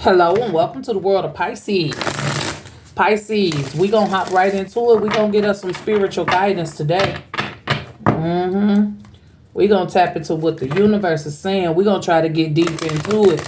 Hello and welcome to the world of Pisces. Pisces, we gonna hop right into it. We gonna get us some spiritual guidance today. We gonna tap into what the universe is saying. We gonna try to get deep into it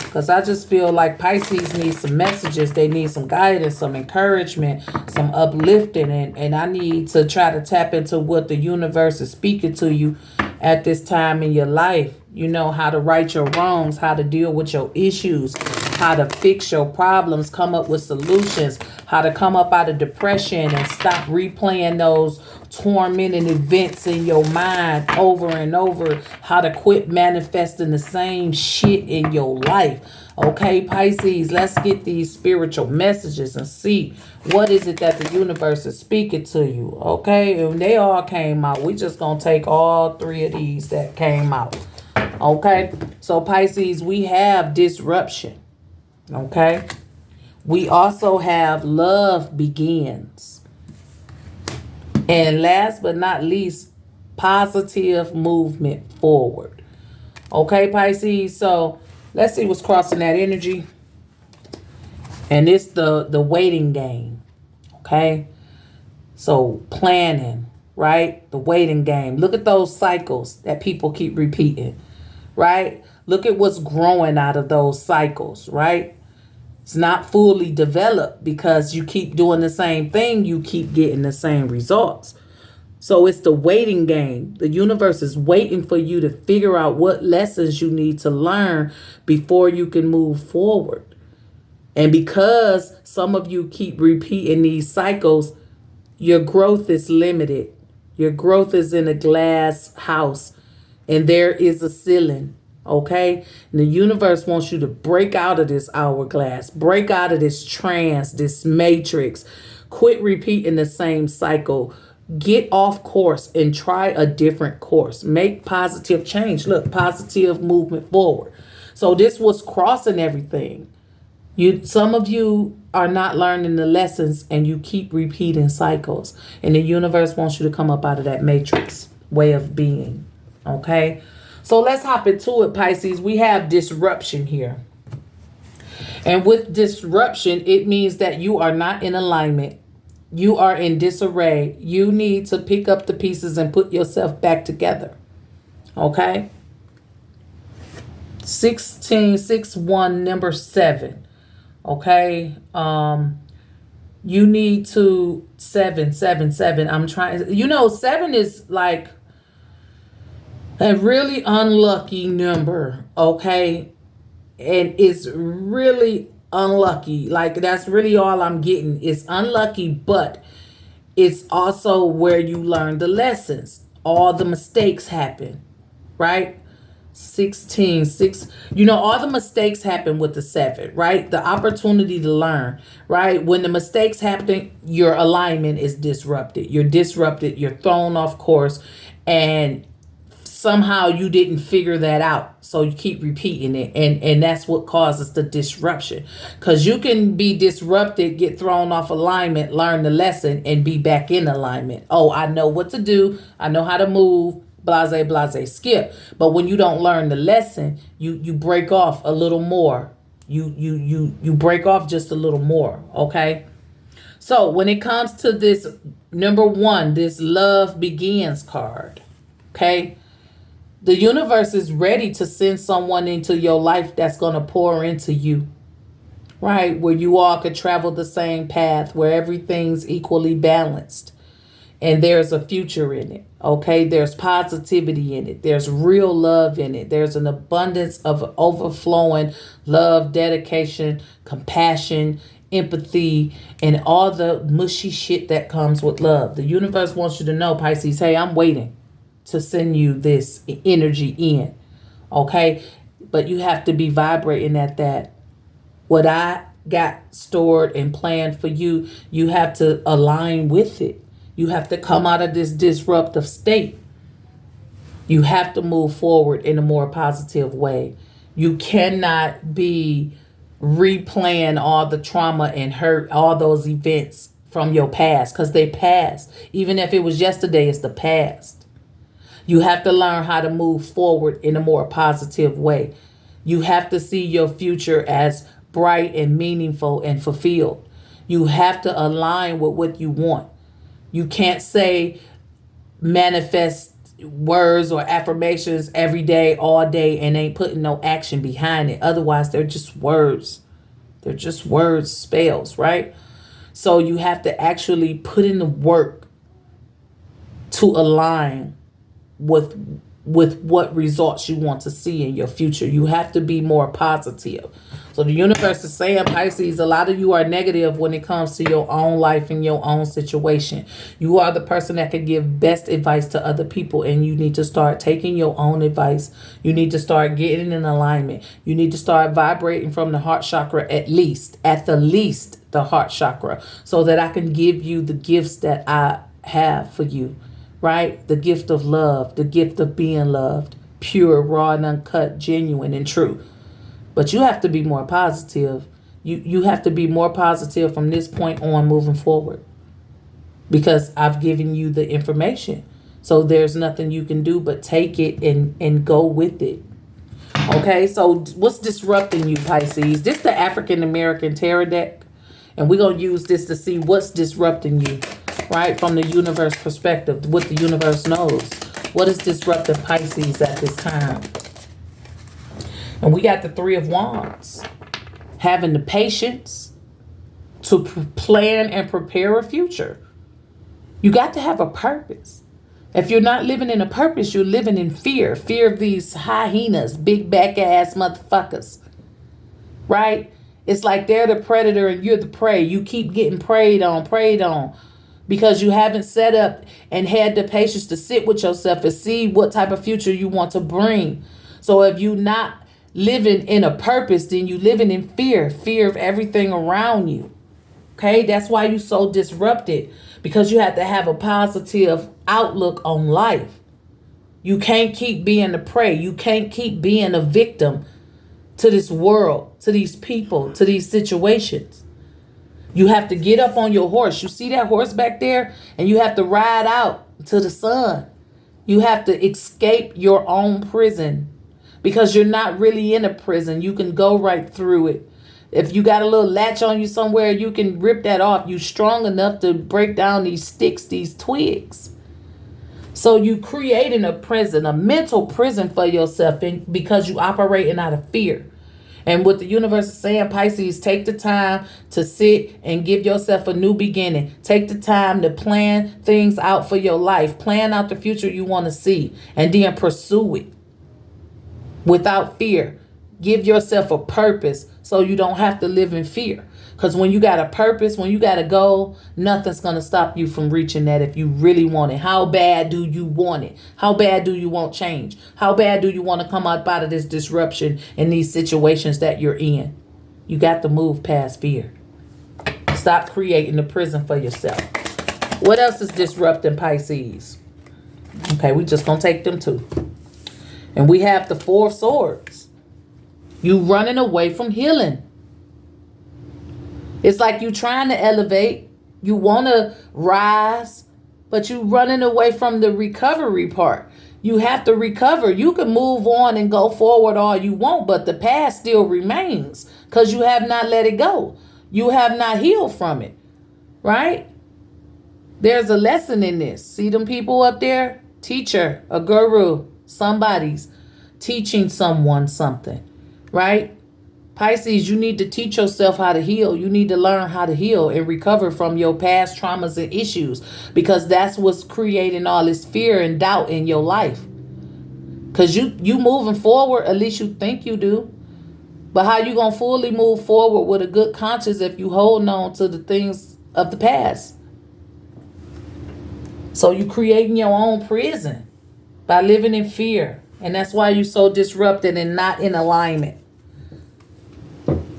because I just feel like Pisces needs some messages. They need some guidance, some encouragement, some uplifting, and I need to try to tap into what the universe is speaking to you at this time in your life. You know, how to right your wrongs, how to deal with your issues, how to fix your problems, come up with solutions, how to come up out of depression and stop replaying those tormenting events in your mind over and over, how to quit manifesting the same shit in your life. Okay, Pisces, let's get these spiritual messages and see what is it that the universe is speaking to you. Okay, and they all came out. We just gonna take all three of these that came out. Okay, so Pisces, we have disruption. Okay, we also have love begins. And last but not least, positive movement forward. Okay, Pisces, so let's see what's crossing that energy. And it's the waiting game. Okay, so planning, right? The waiting game. Look at those cycles that people keep repeating, right? Look at what's growing out of those cycles, right? It's not fully developed because you keep doing the same thing, you keep getting the same results. So it's the waiting game. The universe is waiting for you to figure out what lessons you need to learn before you can move forward. And because some of you keep repeating these cycles, your growth is limited. Your growth is in a glass house and there is a ceiling. Okay, and the universe wants you to break out of this hourglass, break out of this trance, this matrix, quit repeating the same cycle, get off course and try a different course, make positive change. Look, positive movement forward. So this was crossing everything. Some of you are not learning the lessons and you keep repeating cycles, and the universe wants you to come up out of that matrix way of being. Okay. So let's hop into it, Pisces. We have disruption here. And with disruption, it means that you are not in alignment. You are in disarray. You need to pick up the pieces and put yourself back together. Okay? 1661, number 7. Okay? You need to 7. I'm trying. 7 is like a really unlucky number, okay? And it's really unlucky. Like, that's really all I'm getting. It's unlucky, but it's also where you learn the lessons. All the mistakes happen, right? 16, 6. All the mistakes happen with the 7, right? The opportunity to learn, right? When the mistakes happen, your alignment is disrupted. You're disrupted. You're thrown off course. And somehow you didn't figure that out, so you keep repeating it, and that's what causes the disruption. Because you can be disrupted, get thrown off alignment, learn the lesson, and be back in alignment. Oh, I know what to do, I know how to move, blase, skip. But when you don't learn the lesson, you break off a little more. You break off just a little more. Okay, so when it comes to this number 1, this love begins card, okay, the universe is ready to send someone into your life that's going to pour into you, right? Where you all could travel the same path, where everything's equally balanced. And there's a future in it, okay? There's positivity in it. There's real love in it. There's an abundance of overflowing love, dedication, compassion, empathy, and all the mushy shit that comes with love. The universe wants you to know, Pisces, hey, I'm waiting to send you this energy in, okay? But you have to be vibrating at that. What I got stored and planned for you, you have to align with it. You have to come out of this disruptive state. You have to move forward in a more positive way. You cannot be replaying all the trauma and hurt, all those events from your past, because they passed. Even if it was yesterday, it's the past. You have to learn how to move forward in a more positive way. You have to see your future as bright and meaningful and fulfilled. You have to align with what you want. You can't say manifest words or affirmations every day, all day, and ain't putting no action behind it. Otherwise, they're just words. They're just words, spells, right? So you have to actually put in the work to align with what results you want to see in your future. You have to be more positive. So the universe is saying, Pisces, a lot of you are negative when it comes to your own life and your own situation. You are the person that can give best advice to other people, and you need to start taking your own advice. You need to start getting in alignment. You need to start vibrating from the heart chakra, at the least the heart chakra, so that I can give you the gifts that I have for you. Right? The gift of love, the gift of being loved, pure, raw, and uncut, genuine, and true. But you have to be more positive. You have to be more positive from this point on moving forward. Because I've given you the information. So there's nothing you can do but take it and go with it. Okay, so what's disrupting you, Pisces? This is the African American Tarot deck. And we're going to use this to see what's disrupting you. Right, from the universe perspective, what the universe knows. What is disrupting Pisces at this time? And we got the Three of Wands. Having the patience to plan and prepare a future. You got to have a purpose. If you're not living in a purpose, you're living in fear. Fear of these hyenas, big back ass motherfuckers. Right? It's like they're the predator and you're the prey. You keep getting preyed on. Because you haven't set up and had the patience to sit with yourself and see what type of future you want to bring. So if you're not living in a purpose, then you're living in fear of everything around you. Okay, that's why you're so disrupted, because you have to have a positive outlook on life. You can't keep being a prey. You can't keep being a victim to this world, to these people, to these situations. You have to get up on your horse. You see that horse back there? And you have to ride out to the sun. You have to escape your own prison, because you're not really in a prison. You can go right through it. If you got a little latch on you somewhere, you can rip that off. You're strong enough to break down these sticks, these twigs. So you creating a prison, a mental prison for yourself, because you operating out of fear. And what the universe is saying, Pisces, take the time to sit and give yourself a new beginning. Take the time to plan things out for your life. Plan out the future you want to see, and then pursue it without fear. Give yourself a purpose so you don't have to live in fear. Because when you got a purpose, when you got a goal, nothing's going to stop you from reaching that if you really want it. How bad do you want it? How bad do you want change? How bad do you want to come out of this disruption in these situations that you're in? You got to move past fear. Stop creating the prison for yourself. What else is disrupting Pisces? Okay, we just going to take them two. And we have the Four of Swords. You running away from healing. It's like you trying to elevate. You want to rise, but you running away from the recovery part. You have to recover. You can move on and go forward all you want, but the past still remains because you have not let it go. You have not healed from it, right? There's a lesson in this. See them people up there? Teacher, a guru, somebody's teaching someone something, right? Pisces, you need to teach yourself how to heal. You need to learn how to heal and recover from your past traumas and issues, because that's what's creating all this fear and doubt in your life. Because you moving forward, at least you think you do. But how you going to fully move forward with a good conscience if you holding on to the things of the past? So you creating your own prison by living in fear. And that's why you're so disrupted and not in alignment.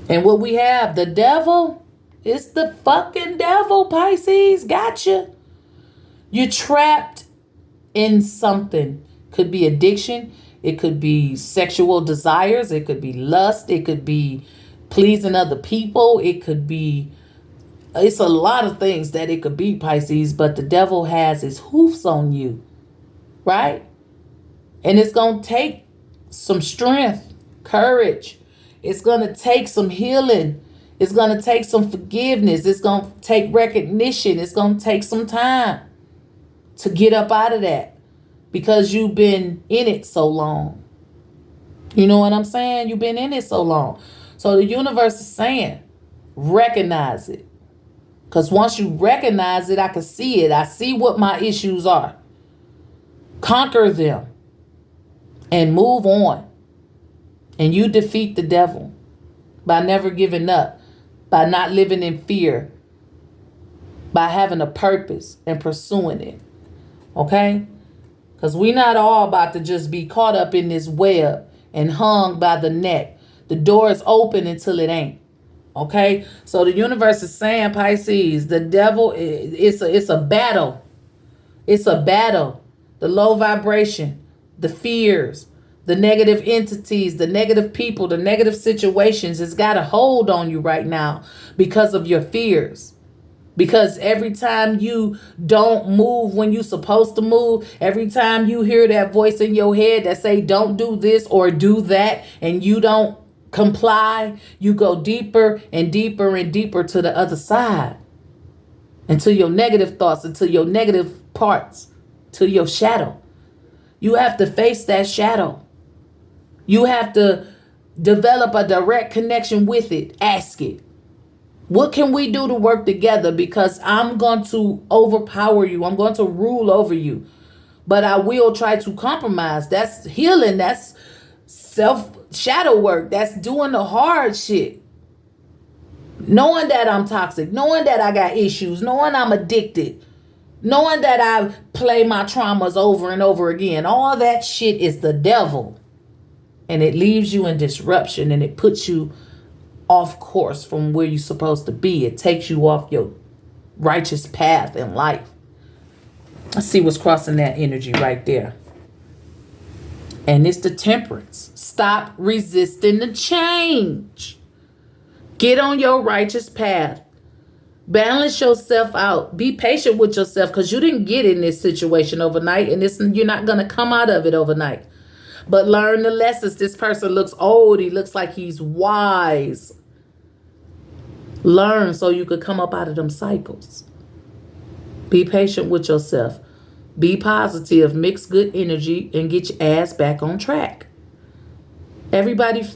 And what we have, the devil, it's the fucking devil, Pisces. Gotcha. You're trapped in something. Could be addiction. It could be sexual desires. It could be lust. It could be pleasing other people. It could be, it's a lot of things that it could be, Pisces. But the devil has his hoofs on you, right? And it's going to take some strength, courage, It's going to take some healing. It's going to take some forgiveness. It's going to take recognition. It's going to take some time to get up out of that because you've been in it so long. You know what I'm saying? You've been in it so long. So the universe is saying, recognize it. Because once you recognize it, I can see it. I see what my issues are. Conquer them and move on. And you defeat the devil by never giving up, by not living in fear, by having a purpose and pursuing it. Okay? Because we're not all about to just be caught up in this web and hung by the neck. The door is open until it ain't. Okay? So the universe is saying, Pisces, the devil, it's a battle. It's a battle. The low vibration, the fears, the negative entities, the negative people, the negative situations has got a hold on you right now because of your fears. Because every time you don't move when you're supposed to move, every time you hear that voice in your head that say don't do this or do that, and you don't comply, you go deeper and deeper and deeper to the other side. Into your negative thoughts, into your negative parts, to your shadow. You have to face that shadow. You have to develop a direct connection with it. Ask it. What can we do to work together? Because I'm going to overpower you. I'm going to rule over you. But I will try to compromise. That's healing. That's self-shadow work. That's doing the hard shit. Knowing that I'm toxic. Knowing that I got issues. Knowing I'm addicted. Knowing that I play my traumas over and over again. All that shit is the devil. And it leaves you in disruption. And it puts you off course from where you're supposed to be. It takes you off your righteous path in life. I see what's crossing that energy right there. And it's the temperance. Stop resisting the change. Get on your righteous path. Balance yourself out. Be patient with yourself because you didn't get in this situation overnight, and you're not going to come out of it overnight. But learn the lessons. This person looks old. He looks like he's wise. Learn so you could come up out of them cycles. Be patient with yourself. Be positive. Mix good energy and get your ass back on track. Everybody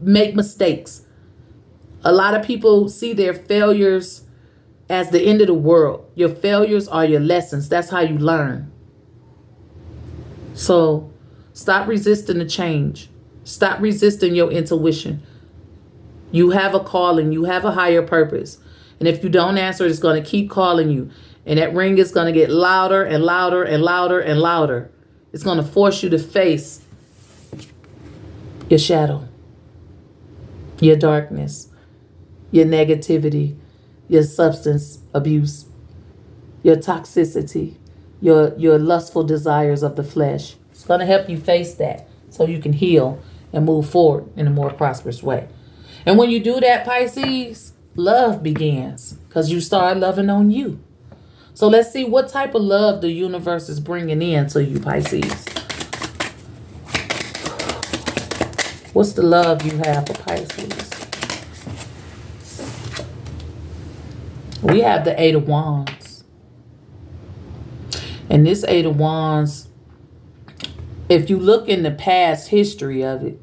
make mistakes. A lot of people see their failures as the end of the world. Your failures are your lessons. That's how you learn. So stop resisting the change. Stop resisting your intuition. You have a calling. You have a higher purpose. And if you don't answer, it's going to keep calling you. And that ring is going to get louder and louder and louder and louder. It's going to force you to face your shadow, your darkness, your negativity, your substance abuse, your toxicity, your lustful desires of the flesh. It's going to help you face that so you can heal and move forward in a more prosperous way. And when you do that, Pisces, love begins because you start loving on you. So let's see what type of love the universe is bringing in to you, Pisces. What's the love you have for Pisces? We have the Eight of Wands. And this Eight of Wands, if you look in the past history of it,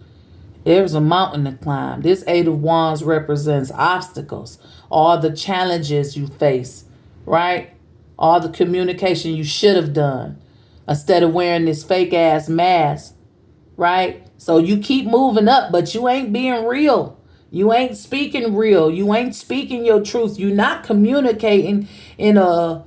there's a mountain to climb. This Eight of Wands represents obstacles, all the challenges you face, right? All the communication you should have done instead of wearing this fake ass mask, right? So you keep moving up, but you ain't being real. You ain't speaking real. You ain't speaking your truth. You're not communicating in a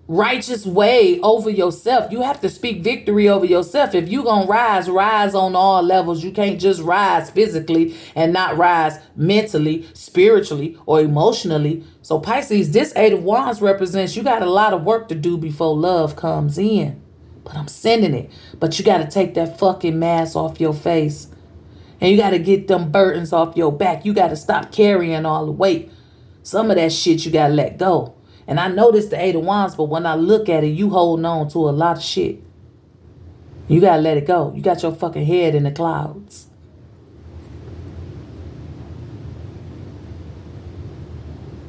righteous way over yourself. You have to speak victory over yourself. If you gonna rise on all levels. You can't just rise physically and not rise mentally, spiritually, or emotionally. So Pisces, this Eight of Wands represents you got a lot of work to do before love comes in. But I'm sending it. But you got to take that fucking mask off your face. And you got to get them burdens off your back. You got to stop carrying all the weight. Some of that shit you got to let go. And I know this the Eight of Wands, but when I look at it, you holding on to a lot of shit. You got to let it go. You got your fucking head in the clouds.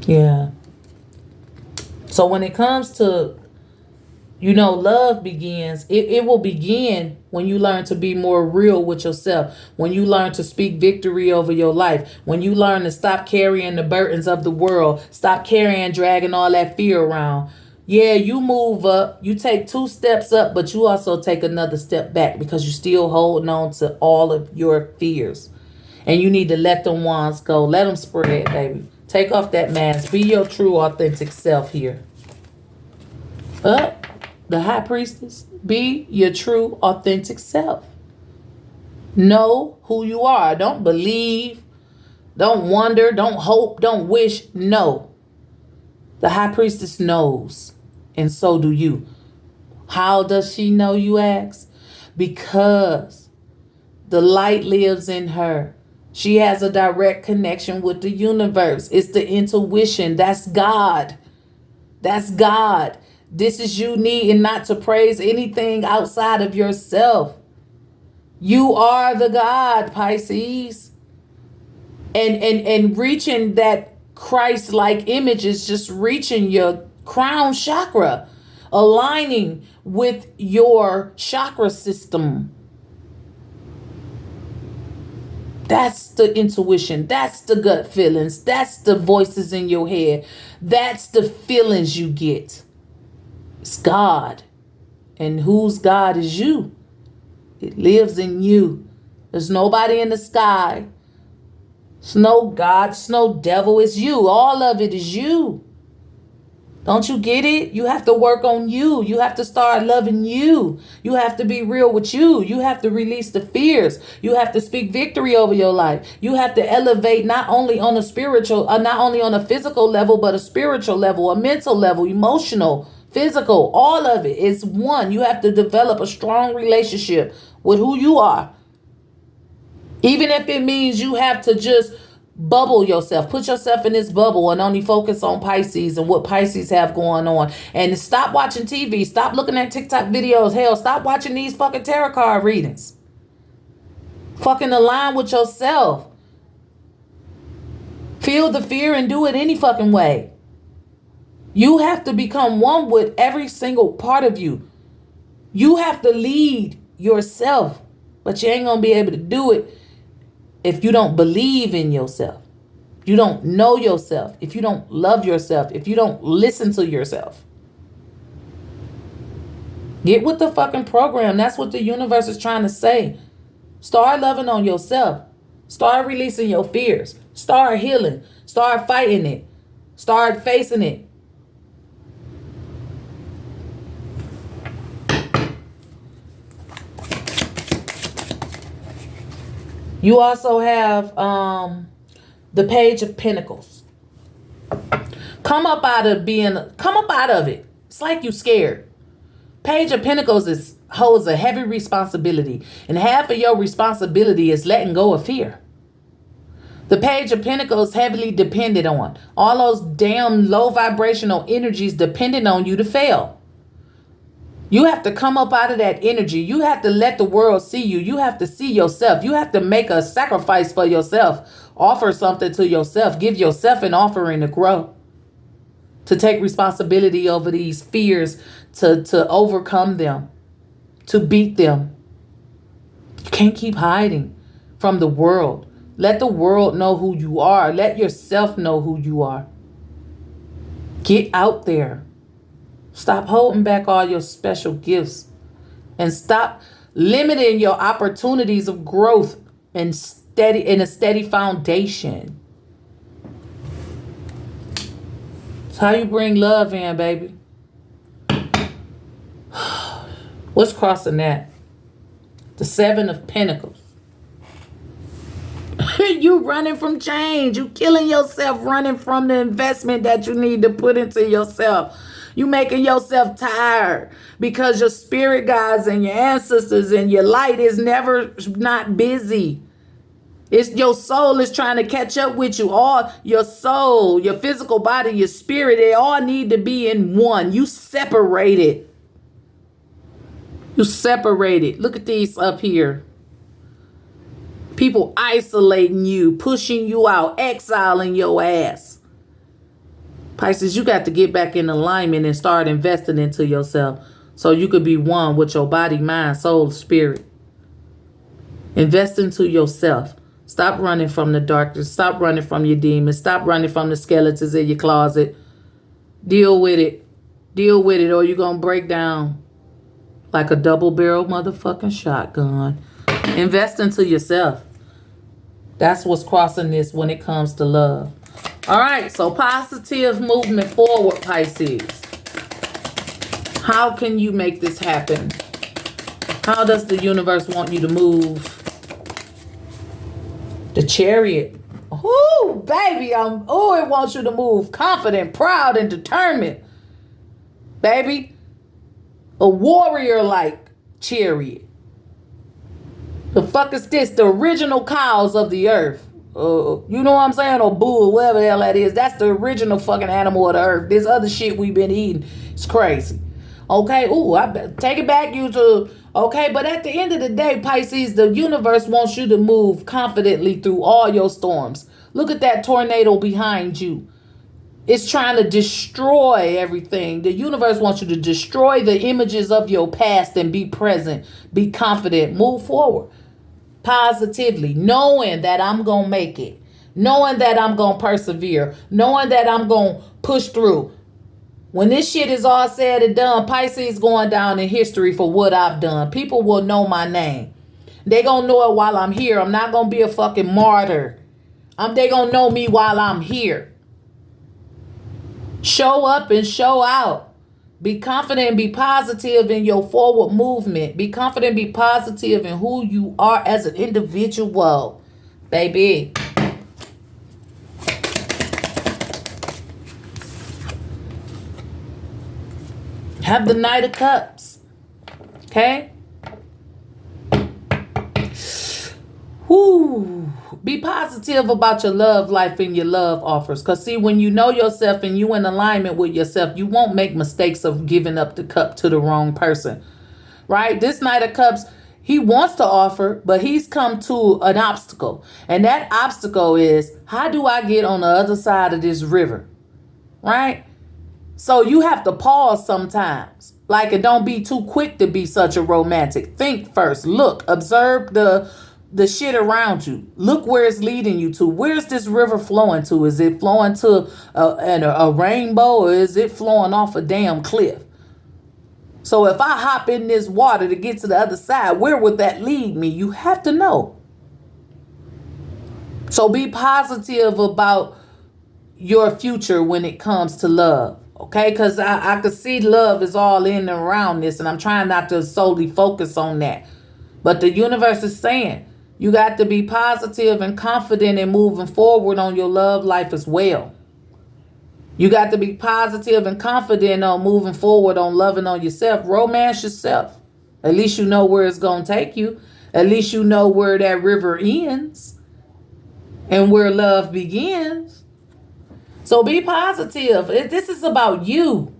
Yeah. So when it comes to, love begins, it will begin when you learn to be more real with yourself, when you learn to speak victory over your life, when you learn to stop carrying the burdens of the world, stop carrying, dragging all that fear around. Yeah, you move up, you take 2 steps up, but you also take another step back because you're still holding on to all of your fears. And you need to let them ones go. Let them spread, baby. Take off that mask. Be your true, authentic self here. Up, the high priestess. Be your true, authentic self. Know who you are. Don't believe. Don't wonder. Don't hope. Don't wish. Know. The high priestess knows. And so do you. How does she know, you ask? Because the light lives in her. She has a direct connection with the universe. It's the intuition. That's God. That's God. This is you needing not to praise anything outside of yourself. You are the God, Pisces. And reaching that Christ-like image is just reaching your crown chakra, aligning with your chakra system. That's the intuition. That's the gut feelings. That's the voices in your head. That's the feelings you get. It's God. And whose God is you? It lives in you. There's nobody in the sky. It's no God. It's no devil. It's you. All of it is you. Don't you get it? You have to work on you. You have to start loving you. You have to be real with you. You have to release the fears. You have to speak victory over your life. You have to elevate not only on a spiritual, not only on a physical level, but a spiritual level, a mental level, emotional, physical. All of it is one. You have to develop a strong relationship with who you are. Even if it means you have to just bubble yourself, put yourself in this bubble and only focus on Pisces and what Pisces have going on. And stop watching TV. Stop looking at TikTok videos. Hell, stop watching these fucking tarot card readings. Fucking align with yourself. Feel the fear and do it any fucking way. You have to become one with every single part of you. You have to lead yourself, but you ain't gonna be able to do it if you don't believe in yourself, you don't know yourself, if you don't love yourself, if you don't listen to yourself. Get with the fucking program. That's what the universe is trying to say. Start loving on yourself. Start releasing your fears. Start healing. Start fighting it. Start facing it. You also have the Page of Pentacles. Come up out of it. It's like you scared. Page of Pentacles holds a heavy responsibility. And half of your responsibility is letting go of fear. The Page of Pentacles heavily depended on. All those damn low vibrational energies depending on you to fail. You have to come up out of that energy. You have to let the world see you. You have to see yourself. You have to make a sacrifice for yourself. Offer something to yourself. Give yourself an offering to grow. To take responsibility over these fears. To overcome them. To beat them. You can't keep hiding from the world. Let the world know who you are. Let yourself know who you are. Get out there. Stop holding back all your special gifts and stop limiting your opportunities of growth and a steady foundation. It's how you bring love in, baby. What's crossing that? The Seven of Pentacles. You running from change. You killing yourself running from the investment that you need to put into yourself. You making yourself tired because your spirit guides and your ancestors and your light is never not busy. It's your soul is trying to catch up with you. All your soul, your physical body, your spirit, they all need to be in one. You separated. You separated. Look at these up here. People isolating you, pushing you out, exiling your ass. Pisces, you got to get back in alignment and start investing into yourself so you could be one with your body, mind, soul, spirit. Invest into yourself. Stop running from the darkness. Stop running from your demons. Stop running from the skeletons in your closet. Deal with it. Deal with it, or you're going to break down like a double-barrel motherfucking shotgun. Invest into yourself. That's what's crossing this when it comes to love. All right, so positive movement forward, Pisces. How can you make this happen? How does the universe want you to move? The Chariot. Ooh, baby, it wants you to move confident, proud, and determined. Baby, a warrior-like chariot. The fuck is this? The original cows of the earth. You know what I'm saying? Or bull, whatever the hell that is. That's the original fucking animal of the earth. This other shit we've been eating is crazy. Okay? Ooh, take it back, YouTube. Okay? But at the end of the day, Pisces, the universe wants you to move confidently through all your storms. Look at that tornado behind you. It's trying to destroy everything. The universe wants you to destroy the images of your past and be present. Be confident. Move forward. Positively. Knowing that I'm going to make it. Knowing that I'm going to persevere. Knowing that I'm going to push through. When this shit is all said and done, Pisces going down in history for what I've done. People will know my name. They going to know it while I'm here. I'm not going to be a fucking martyr. They going to know me while I'm here. Show up and show out. Be confident and be positive in your forward movement. Be confident and be positive in who you are as an individual. Baby. Have the Knight of Cups. Okay? Whoo. Be positive about your love life and your love offers. Because see, when you know yourself and you in alignment with yourself, you won't make mistakes of giving up the cup to the wrong person. Right? This Knight of Cups, he wants to offer, but he's come to an obstacle. And that obstacle is, how do I get on the other side of this river? Right? So you have to pause sometimes. Like, and don't be too quick to be such a romantic. Think first. Look, observe the shit around you. Look where it's leading you to. Where's this river flowing to? Is it flowing to a rainbow, or is it flowing off a damn cliff? So if I hop in this water to get to the other side, where would that lead me? You have to know. So be positive about your future when it comes to love. Okay? Because I could see love is all in and around this, and I'm trying not to solely focus on that. But the universe is saying, you got to be positive and confident in moving forward on your love life as well. You got to be positive and confident on moving forward on loving on yourself. Romance yourself. At least you know where it's going to take you. At least you know where that river ends and where love begins. So be positive. This is about you.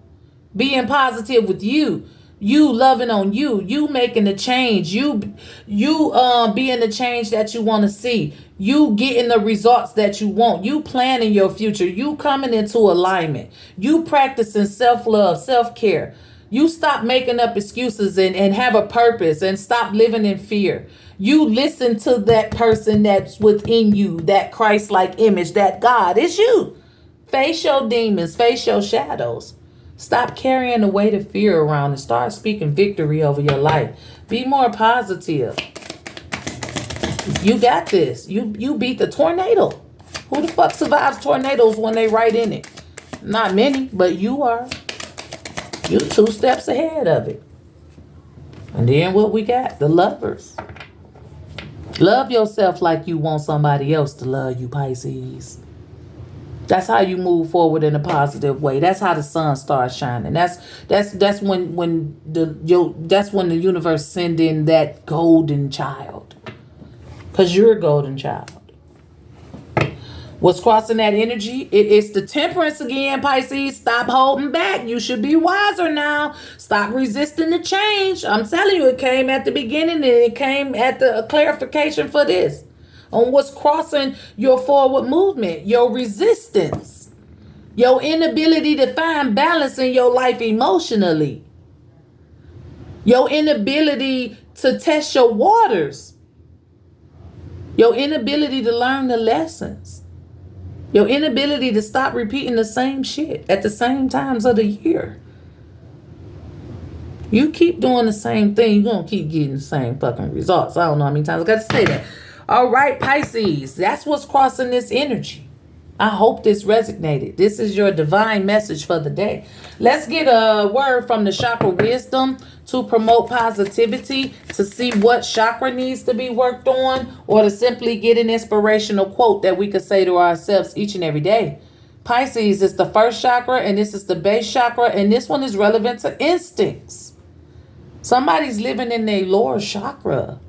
Being positive with you. You loving on you. You making the change. You being the change that you want to see. You getting the results that you want. You planning your future. You coming into alignment. You practicing self-love, self-care. You stop making up excuses and have a purpose and stop living in fear. You listen to that person that's within you, that Christ-like image, that God. It's you. Face your demons. Face your shadows. Stop carrying the weight of fear around and start speaking victory over your life. Be more positive. You got this. You beat the tornado. Who the fuck survives tornadoes when they right in it? Not many, but you are. You 2 steps ahead of it. And then what we got? The Lovers. Love yourself like you want somebody else to love you, Pisces. That's how you move forward in a positive way. That's how the sun starts shining. That's when the universe send in that golden child. 'Cause you're a golden child. What's crossing that energy? It's the Temperance again, Pisces. Stop holding back. You should be wiser now. Stop resisting the change. I'm telling you, it came at the beginning and it came at the clarification for this. On what's crossing your forward movement, your resistance. Your inability to find balance in your life emotionally. Your inability to test your waters. Your inability to learn the lessons. Your inability to stop repeating the same shit at the same times of the year. You keep doing the same thing, you're going to keep getting the same fucking results. I don't know how many times I got to say that. All right, Pisces, that's what's crossing this energy. I hope this resonated. This is your divine message for the day. Let's get a word from the Chakra Wisdom to promote positivity, to see what chakra needs to be worked on, or to simply get an inspirational quote that we could say to ourselves each and every day. Pisces is the first chakra, and this is the base chakra, and this one is relevant to instincts. Somebody's living in their lower chakra.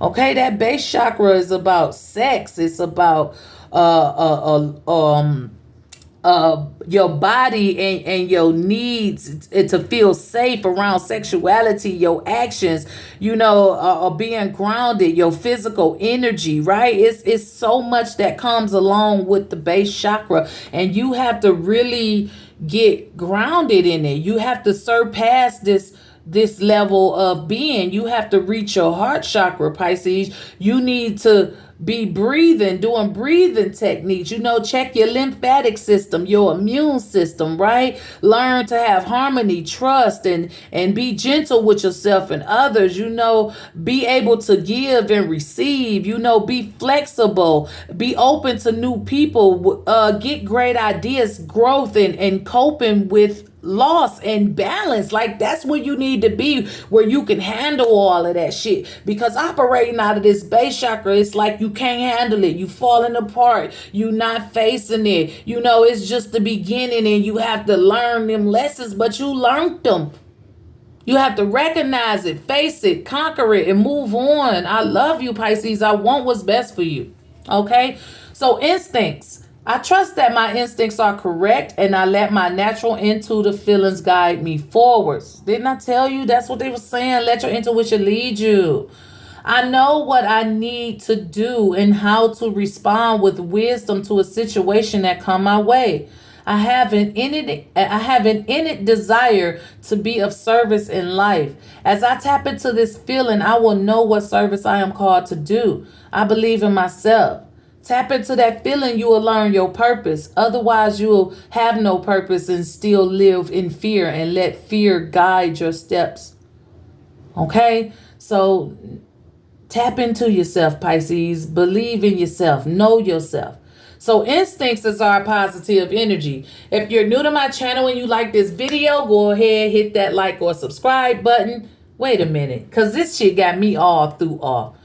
Okay, that base chakra is about sex. It's about your body and your needs to feel safe around sexuality, your actions, being grounded, your physical energy, right? It's so much that comes along with the base chakra, and you have to really get grounded in it. You have to surpass this level of being. You have to reach your heart chakra, Pisces. You need to be breathing, doing breathing techniques. Check your lymphatic system, your immune system, right? Learn to have harmony, trust, and be gentle with yourself and others. Be able to give and receive. Be flexible. Be open to new people. Get great ideas, growth, and coping with loss and balance. Like, that's where you need to be, where you can handle all of that shit. Because operating out of this base chakra, it's like you can't handle it. You falling apart. You not facing it. It's just the beginning, and you have to learn them lessons, but you learned them. You have to recognize it, face it, conquer it, and move on. I love you, Pisces. I want what's best for you. Okay? So instincts. I trust that my instincts are correct, and I let my natural intuitive feelings guide me forwards. Didn't I tell you? That's what they were saying. Let your intuition lead you. I know what I need to do and how to respond with wisdom to a situation that come my way. I have an innate desire to be of service in life. As I tap into this feeling, I will know what service I am called to do. I believe in myself. Tap into that feeling, you will learn your purpose. Otherwise, you will have no purpose and still live in fear and let fear guide your steps. Okay? So tap into yourself, Pisces. Believe in yourself. Know yourself. So instincts is our positive energy. If you're new to my channel and you like this video, go ahead, hit that like or subscribe button. Wait a minute, because this shit got me all through off.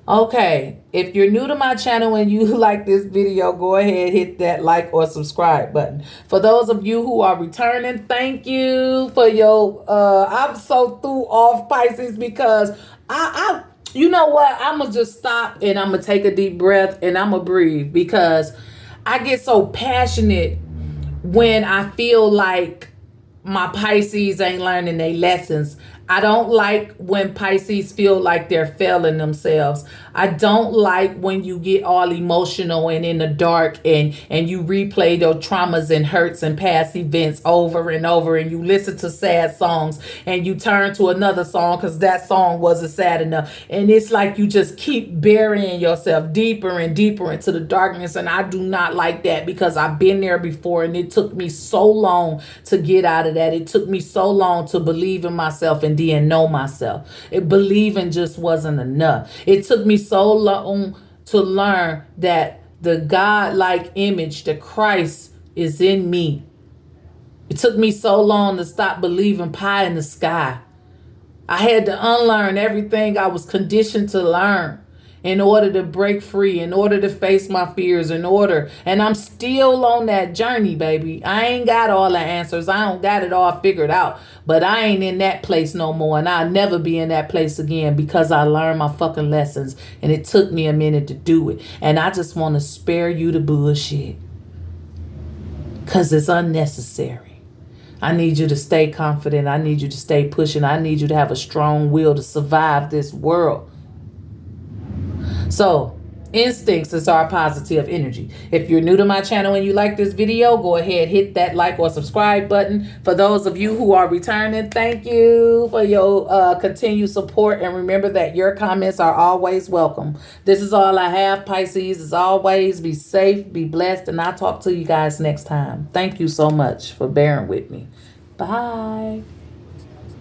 Okay, if you're new to my channel and you like this video, go ahead, hit that like or subscribe button. For those of you who are returning, thank you for your, I'm so through off, Pisces, because you know what? I'm going to just stop and I'm going to take a deep breath and I'm going to breathe, because I get so passionate when I feel like my Pisces ain't learning their lessons. I don't like when Pisces feel like they're failing themselves. I don't like when you get all emotional and in the dark and you replay your traumas and hurts and past events over and over, and you listen to sad songs and you turn to another song because that song wasn't sad enough. And it's like you just keep burying yourself deeper and deeper into the darkness. And I do not like that, because I've been there before, and it took me so long to get out of that. It took me so long to believe in myself and then know myself. Believing just wasn't enough. It took me so long to learn that the God-like image, that Christ is in me. It took me so long to stop believing pie in the sky. I had to unlearn everything I was conditioned to learn in order to break free, in order to face my fears, and I'm still on that journey, baby. I ain't got all the answers. I don't got it all figured out, but I ain't in that place no more, and I'll never be in that place again, because I learned my fucking lessons, and it took me a minute to do it. And I just want to spare you the bullshit, because it's unnecessary. I need you to stay confident. I need you to stay pushing. I need you to have a strong will to survive this world. So Instincts is our positive energy. If you're new to my channel and you like this video, go ahead, hit that like or subscribe button. For those of you who are returning, thank you for your continued support. And remember that your comments are always welcome. This is all I have, Pisces. As always, be safe, be blessed, and I'll talk to you guys next time. Thank you so much for bearing with me. Bye.